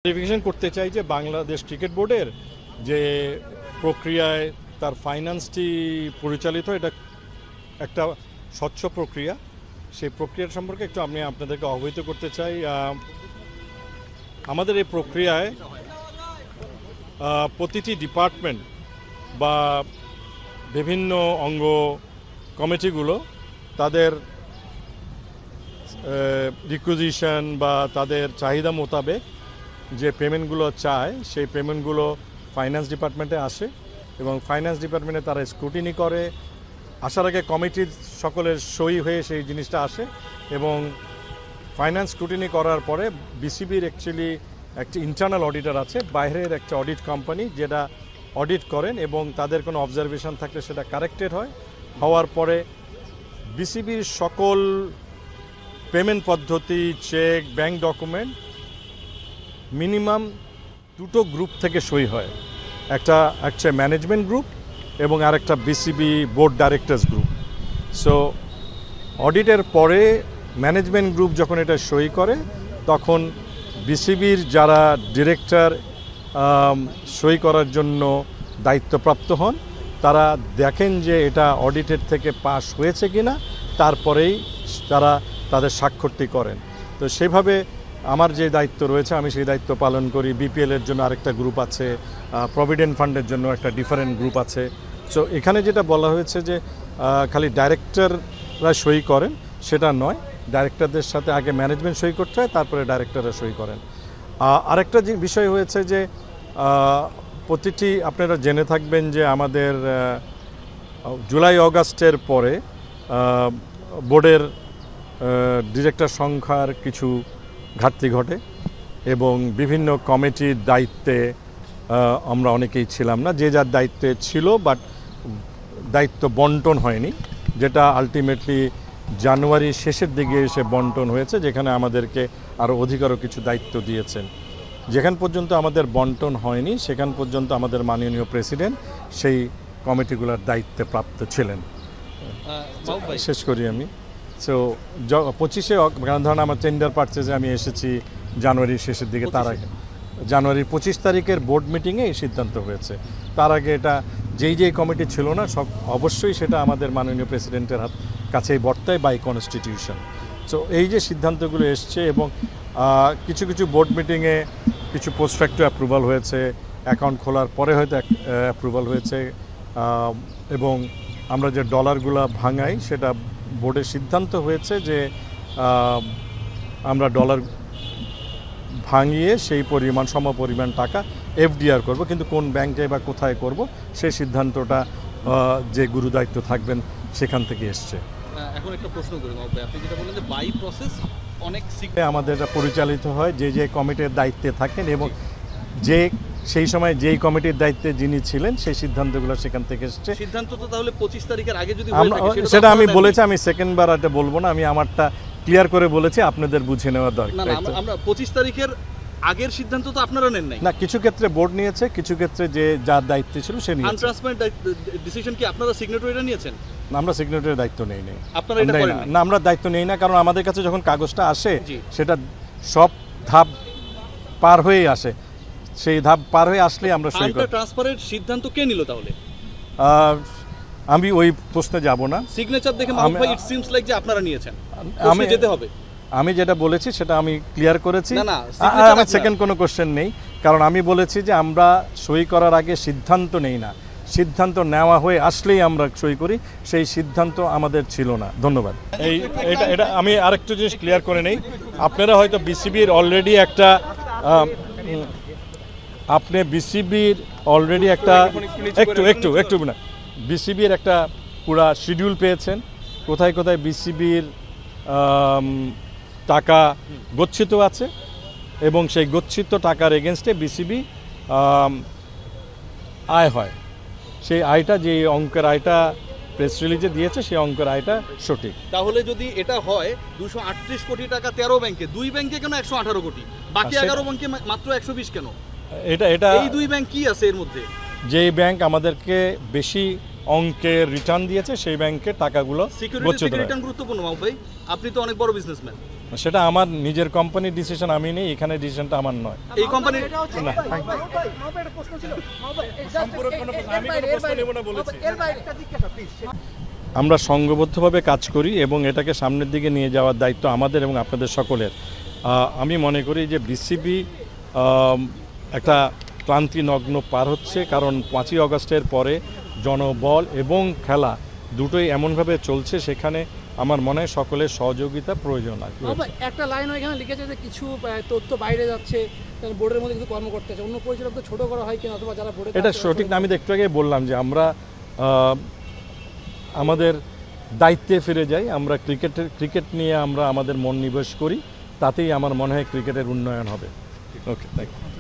Clarification করতে চাই যে বাংলাদেশ ক্রিকেট বোর্ডের যে প্রক্রিয়ায় তার ফাইন্যান্সটি পরিচালিত এটা একটা স্বচ্ছ প্রক্রিয়া। সেই প্রক্রিয়ার সম্পর্কে একটু আমি আপনাদেরকে অবহিত করতে চাই। আমাদের এই প্রক্রিয়ায় প্রতিটি ডিপার্টমেন্ট বা বিভিন্ন অঙ্গ কমিটিগুলো তাদের রিকুইজিশন বা তাদের চাহিদা মোতাবেক যে পেমেন্টগুলো চায় সেই পেমেন্টগুলো ফাইন্যান্স ডিপার্টমেন্টে আসে এবং ফাইন্যান্স ডিপার্টমেন্টে তারা স্ক্রুটিনি করে। আসার আগে কমিটির সকলের সই হয়ে সেই জিনিসটা আসে এবং ফাইন্যান্স স্ক্রুটিনি করার পরে বিসিবির অ্যাকচুয়ালি একটি ইন্টারনাল অডিটর আছে, বাইরের একটা অডিট কোম্পানি যেটা অডিট করেন এবং তাদের কোনো অবজারভেশন থাকলে সেটা কারেক্টেড হয়। হওয়ার পরে বিসিবির সকল পেমেন্ট পদ্ধতি, চেক, ব্যাংক ডকুমেন্ট মিনিমাম দুটো গ্রুপ থেকে সই হয়। একটা ম্যানেজমেন্ট গ্রুপ এবং আরেকটা BCB board directors group. So অডিটের পরে ম্যানেজমেন্ট গ্রুপ যখন এটা সই করে তখন বিসিবির যারা ডিরেক্টর সই করার জন্য দায়িত্বপ্রাপ্ত হন তারা দেখেন যে এটা অডিটের থেকে পাস হয়েছে কিনা, তারপরেই তারা তাদের স্বাক্ষরটি করেন। তো সেভাবে আমার যে দায়িত্ব রয়েছে আমি সেই দায়িত্ব পালন করি। বিপিএলের জন্য আরেকটা গ্রুপ আছে, প্রভিডেন্ট ফান্ডের জন্য একটা ডিফারেন্ট গ্রুপ আছে। সো এখানে যেটা বলা হয়েছে যে খালি ডাইরেক্টররা সই করেন সেটা নয়, ডাইরেক্টরদের সাথে আগে ম্যানেজমেন্ট সই করতে হয়, তারপরে ডাইরেক্টররা সই করেন। আরেকটা যে বিষয় হয়েছে যে প্রতিটি আপনারা জেনে থাকবেন যে আমাদের জুলাই অগাস্টের পরে বোর্ডের ডিরেক্টর সংখ্যার কিছু ঘাটতি ঘটে এবং বিভিন্ন কমিটির দায়িত্বে আমরা অনেকেই ছিলাম না। যে যার দায়িত্বে ছিল বাট দায়িত্ব বন্টন হয়নি, যেটা আলটিমেটলি জানুয়ারির শেষের দিকে এসে বন্টন হয়েছে, যেখানে আমাদেরকে আরও অধিকারও কিছু দায়িত্ব দিয়েছেন। যেখান পর্যন্ত আমাদের বন্টন হয়নি সেখান পর্যন্ত আমাদের মাননীয় প্রেসিডেন্ট সেই কমিটিগুলোর দায়িত্বে প্রাপ্ত ছিলেন। শেষ করি আমি। সো 25শে ধরুন আমার টেন্ডার পারচেজে আমি এসেছি জানুয়ারির শেষের দিকে, তার আগে জানুয়ারির 25 তারিখের বোর্ড মিটিংয়ে এই সিদ্ধান্ত হয়েছে। তার আগে এটা যেই কমিটি ছিল না সব অবশ্যই সেটা আমাদের মাননীয় প্রেসিডেন্টের কাছেই বর্তায় বাই কনস্টিটিউশন। সো এই যে সিদ্ধান্তগুলো এসছে এবং কিছু কিছু বোর্ড মিটিংয়ে কিছু পোস্ট ফ্যাক্টর অ্যাপ্রুভাল হয়েছে, অ্যাকাউন্ট খোলার পরে হয়তো অ্যাপ্রুভাল হয়েছে এবং আমরা যে ডলারগুলো ভাঙাই সেটা বোর্ডের সিদ্ধান্ত হয়েছে যে আমরা ডলার ভাঙিয়ে সেই পরিমাণ সমপরিমাণ টাকা এফডিআর করব, কিন্তু কোন ব্যাংকে বা কোথায় করব সেই সিদ্ধান্তটা যে গুরুদায়িত্ব থাকবেন সেখান থেকে এসছে। এখন একটা প্রশ্ন করি, আপনি যেটা বললেন যে বাই প্রসেস অনেক আমাদের পরিচালিত হয় যে কমিটির দায়িত্বে থাকেন এবং যে সেই সময় যেই কমিটির দায়িত্বে যিনি ছিলেন সেই সিদ্ধান্তগুলো সেখান থেকে এসছে। সিদ্ধান্ত তো তাহলে 25 তারিখের আগে যদি সেটা আমি বলেছি, আমি সেকেন্ডবার এটা বলবো না, আমি আমারটা ক্লিয়ার করে বলেছি, আপনাদের বুঝে নেওয়ার দরকার। আমরা 25 তারিখের আগের সিদ্ধান্ত তো আপনারা নেন নাই না, কিছু ক্ষেত্রে বোর্ড নিয়েছে, কিছু ক্ষেত্রে যে যার দায়িত্ব ছিল সে নিয়েছে। আনট্রান্সপারেন্ট ডিসিশন কি আপনারা সিগনেটরিরা নিয়েছেন? না, আমরা সিগনেটরির দায়িত্ব নেই আপনারা এটা করেন না, আমরা দায়িত্ব নেই না, কারণ আমাদের কাছে যখন কাগজটা আসে সেটা সব ধাপ পার হয়েই আসে, সেই ধাপ পার হয়ে আসলে আমরা সই করি। ট্রান্সপারেন্ট সিদ্ধান্ত কে নিল তাহলে? আমি ওই প্রশ্নে যাব না। সিগনেচার দেখে মাহবুব ভাই ইট সিমস লাইক যে আপনারা নিয়েছেন, আমি যেতে হবে। আমি যেটা বলেছি সেটা আমি ক্লিয়ার করেছি। না, সেকেন্ড কোনো কোশ্চেন নেই, কারণ আমি বলেছি যে আমরা সই করার আগে সিদ্ধান্ত নেই না, সিদ্ধান্ত নেওয়া হয়ে আসলেই আমরা সই করি, সেই সিদ্ধান্ত আমাদের ছিল না। ধন্যবাদ। এটা আমি আরেকটু জিনিস ক্লিয়ার করে নেই। আপনারা হয়তো বিসিবির অলরেডি একটা একটু না, বিসিবির একটা পুরা শিডিউল পেয়েছেন, কোথায় কোথায় বিসিবির টাকা গচ্ছিত আছে এবং সেই গচ্ছিত টাকার এগেনস্টে বিসিবি আয় হয়। সেই আয়টা, যে অঙ্কের আয়টা প্রেস রিলিজে দিয়েছে সেই অঙ্কের আয়টা সঠিক। তাহলে যদি এটা হয় 238 কোটি টাকা 13 ব্যাংকে, 2 ব্যাংকে কেন 118 কোটি, বাকি 11 ব্যাংকে মাত্র 120 কেন? এটা এই 2 ব্যাংক কি আছে এর মধ্যে? যেই ব্যাংক আমাদেরকে বেশি অঙ্কের রিটার্ন দিয়েছে সেই ব্যাংকে টাকাগুলো সিকিউরিটি গচ্ছিত হয়। রিটার্ন গুরুত্বপূর্ণ মাহবুব ভাই, আপনি তো অনেক বড় বিজনেসম্যান। সেটা আমার নিজের কোম্পানির ডিসিশন, আমি নেই, এখানে ডিসিশনটা আমার নয়। এই কোম্পানির না, আমরা সংঘবদ্ধভাবে কাজ করি এবং এটাকে সামনের দিকে নিয়ে যাওয়ার দায়িত্ব আমাদের এবং আপনাদের সকলের। আমি মনে করি যে বিসিবি একটা ক্লান্তিনগ্ন পার হচ্ছে, কারণ 5ই আগস্টের পরে জনবল এবং খেলা দুটোই এমনভাবে চলছে, সেখানে আমার মনে হয় সকলের সহযোগিতা প্রয়োজন আছে। একটা লাইন এখানে লিখেছে যে কিছু তথ্য বাইরে যাচ্ছে, বোর্ডের মধ্যে কিছু কর্মকর্তা আছে, অন্য পরিচালকদের ছোট করা হয় কিনা, অথবা যারা বোর্ডে এটা সঠিক না, আমি তো একটু আগে বললাম যে আমরা আমাদের দায়িত্বে ফিরে যাই, আমরা ক্রিকেট নিয়ে আমরা আমাদের মন নিবেশ করি, তাতেই আমার মনে হয় ক্রিকেটের উন্নয়ন হবে। ওকে, থ্যাংক ইউ।